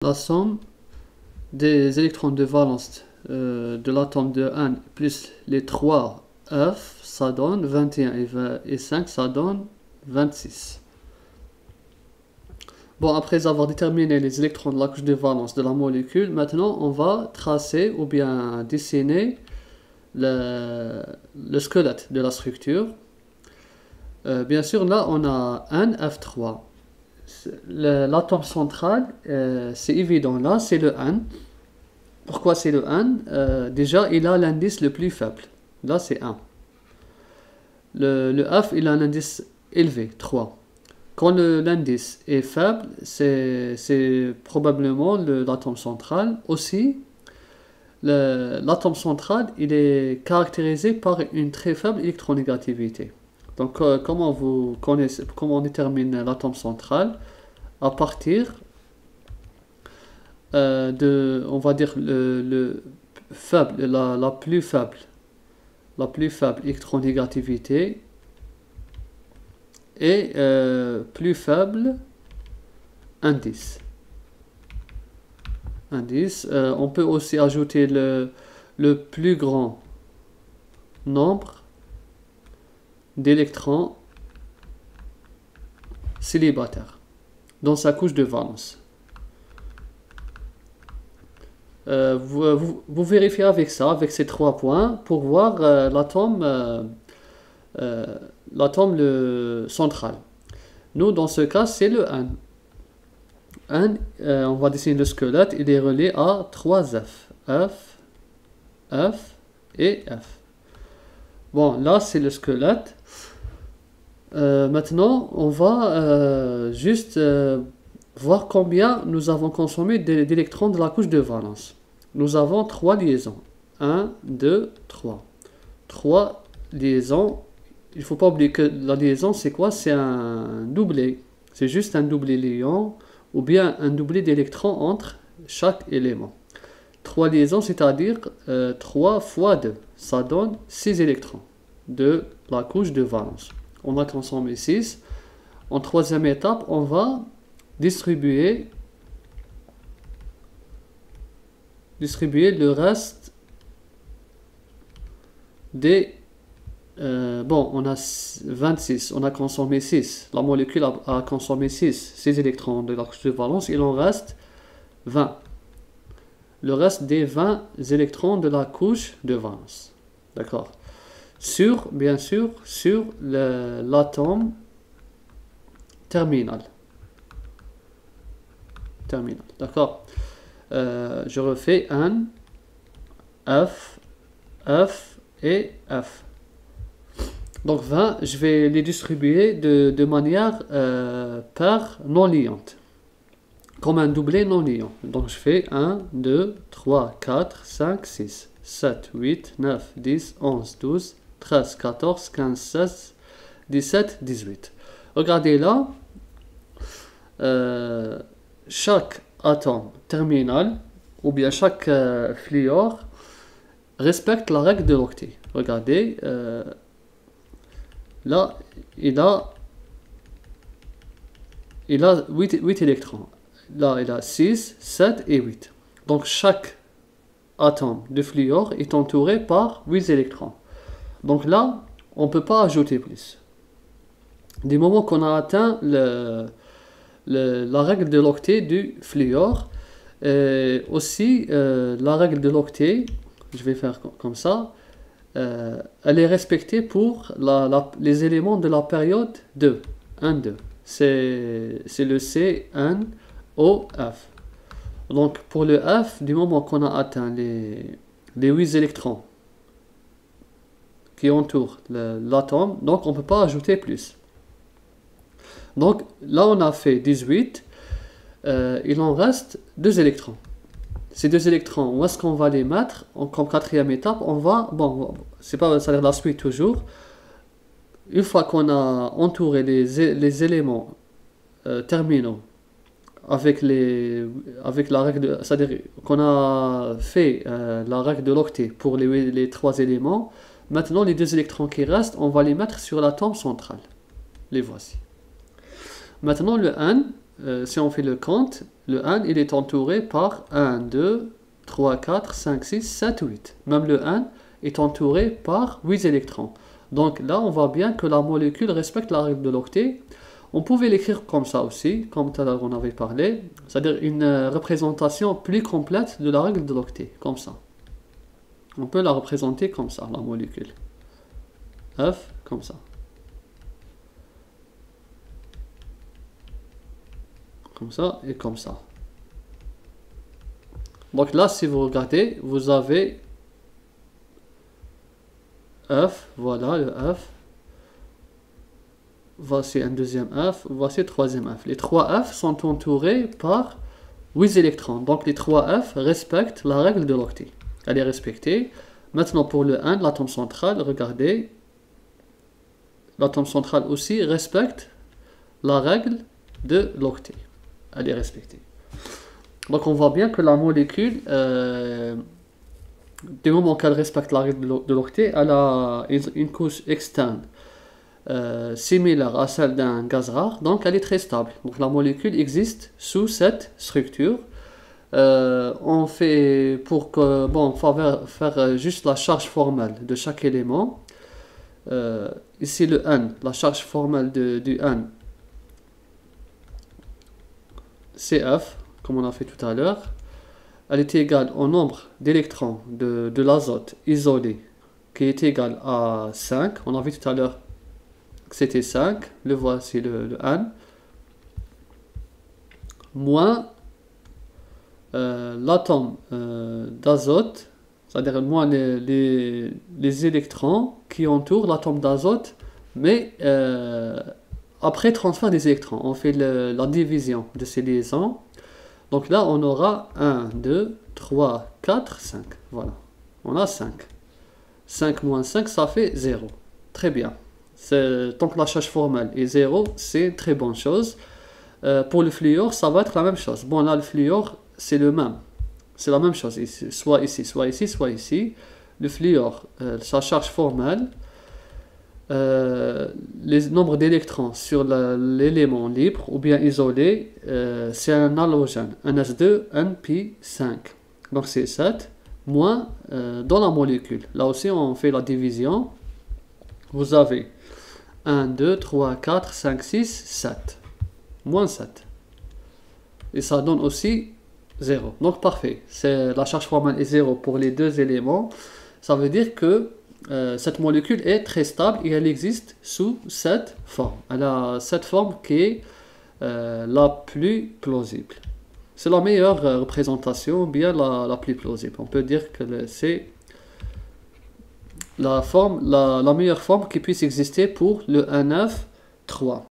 La somme des électrons de valence de l'atome de N plus les 3 F, ça donne 21 et 5, ça donne 26. Bon, après avoir déterminé les électrons de la couche de valence de la molécule, maintenant on va tracer ou bien dessiner le squelette de la structure. Bien sûr, là on a N, F3. L'atome central, c'est évident, là c'est le N. Pourquoi c'est le N? Déjà, il a l'indice le plus faible. Là, c'est 1. Le F, il a un indice élevé, 3. Quand l'indice est faible, c'est probablement l'atome central. Aussi, l'atome central, il est caractérisé par une très faible électronégativité. Donc, comment on détermine l'atome central? À partir on va dire faible, la plus faible électronégativité et plus faible indice. On peut aussi ajouter le plus grand nombre d'électrons célibataires dans sa couche de valence. Vous vérifiez avec ça, avec ces 3 points, pour voir l'atome central. Nous, dans ce cas, c'est le N. On va dessiner le squelette, il est relié à 3 F. F et F. Bon, là, c'est le squelette. Maintenant, on va juste voir combien nous avons consommé d'électrons de la couche de valence. Nous avons 3 liaisons. 1, 2, 3. 3 liaisons. Il ne faut pas oublier que la liaison, c'est quoi? C'est un doublé. C'est juste un doublé liant ou bien un doublé d'électrons entre chaque élément. 3 liaisons, c'est-à-dire 3 fois 2. Ça donne 6 électrons de la couche de valence. On a consommé 6. En troisième étape, on va distribuer le reste des... bon, on a 26, on a consommé 6. La molécule a consommé 6 électrons de la couche de valence. Il en reste 20. Le reste des 20 électrons de la couche de valence. D'accord. Bien sûr, sur l'atome terminal. D'accord. Je refais N, F et F. Donc 20, je vais les distribuer de manière paire non liante. Comme un doublé non liant. Donc je fais 1, 2, 3, 4, 5, 6, 7, 8, 9, 10, 11, 12, 13, 14, 15, 16, 17, 18. Regardez là. Chaque atome terminal ou bien chaque fluor respecte la règle de l'octet. Regardez, là, il a 8 électrons. Là, il a 6, 7 et 8. Donc, chaque atome de fluor est entouré par 8 électrons. Donc là, on ne peut pas ajouter plus. Du moment qu'on a atteint la règle de l'octet du fluor, aussi la règle de l'octet, je vais faire comme ça, elle est respectée pour les éléments de la période 2, 1, 2. C'est le CNOF. Donc pour le F, du moment qu'on a atteint les 8 électrons qui entourent l'atome, donc on ne peut pas ajouter plus. Donc là on a fait 18, il en reste 2 électrons. Ces 2 électrons, où est-ce qu'on va les mettre? Comme quatrième étape, on va, bon, c'est pas ça la suite toujours. Une fois qu'on a entouré les éléments terminaux avec la règle, c'est-à-dire qu'on a fait la règle de l'octet pour les 3 éléments, maintenant les 2 électrons qui restent, on va les mettre sur l'atome central. Les voici. Maintenant le N, si on fait le compte, le 1 il est entouré par 1, 2, 3, 4, 5, 6, 7, 8. Même le 1 est entouré par 8 électrons. Donc là, on voit bien que la molécule respecte la règle de l'octet. On pouvait l'écrire comme ça aussi, comme tout à l'heure on avait parlé, c'est-à-dire une représentation plus complète de la règle de l'octet, comme ça. On peut la représenter comme ça, la molécule. F, comme ça. Comme ça et comme ça. Donc là, si vous regardez, vous avez F, voilà le F. Voici un deuxième F, voici un troisième F. Les trois F sont entourés par 8 électrons. Donc les trois F respectent la règle de l'octet. Elle est respectée. Maintenant pour le 1, l'atome central, regardez. L'atome central aussi respecte la règle de l'octet. Elle est respectée. Donc on voit bien que la molécule, du moment qu'elle respecte la règle de l'octet, elle a une couche externe similaire à celle d'un gaz rare, donc elle est très stable. Donc la molécule existe sous cette structure. On fait pour que, bon, faire juste la charge formelle de chaque élément. Ici le N, la charge formelle du N, CF, comme on a fait tout à l'heure, elle est égale au nombre d'électrons de l'azote isolé, qui est égal à 5. On a vu tout à l'heure que c'était 5, le voici le N, moins l'atome d'azote, c'est-à-dire moins les électrons qui entourent l'atome d'azote, mais après transfert des électrons, on fait la division de ces liaisons. Donc là, on aura 1, 2, 3, 4, 5. Voilà, on a 5. 5 moins 5, ça fait 0. Très bien. Tant que la charge formelle est 0, c'est une très bonne chose. Pour le fluor, ça va être la même chose. Bon, là, le fluor, c'est le même. C'est la même chose ici. Soit ici, soit ici, soit ici. Le fluor, sa charge formelle, les nombres d'électrons sur l'élément libre ou bien isolé, c'est un halogène, un S2, un Pi5. Donc c'est 7, moins dans la molécule. Là aussi, on fait la division. Vous avez 1, 2, 3, 4, 5, 6, 7. Moins 7. Et ça donne aussi 0. Donc parfait. La charge formelle est 0 pour les deux éléments. Ça veut dire que cette molécule est très stable et elle existe sous cette forme. Elle a cette forme qui est la plus plausible. C'est la meilleure représentation, bien la plus plausible. On peut dire que c'est la meilleure forme qui puisse exister pour le 1,9,3.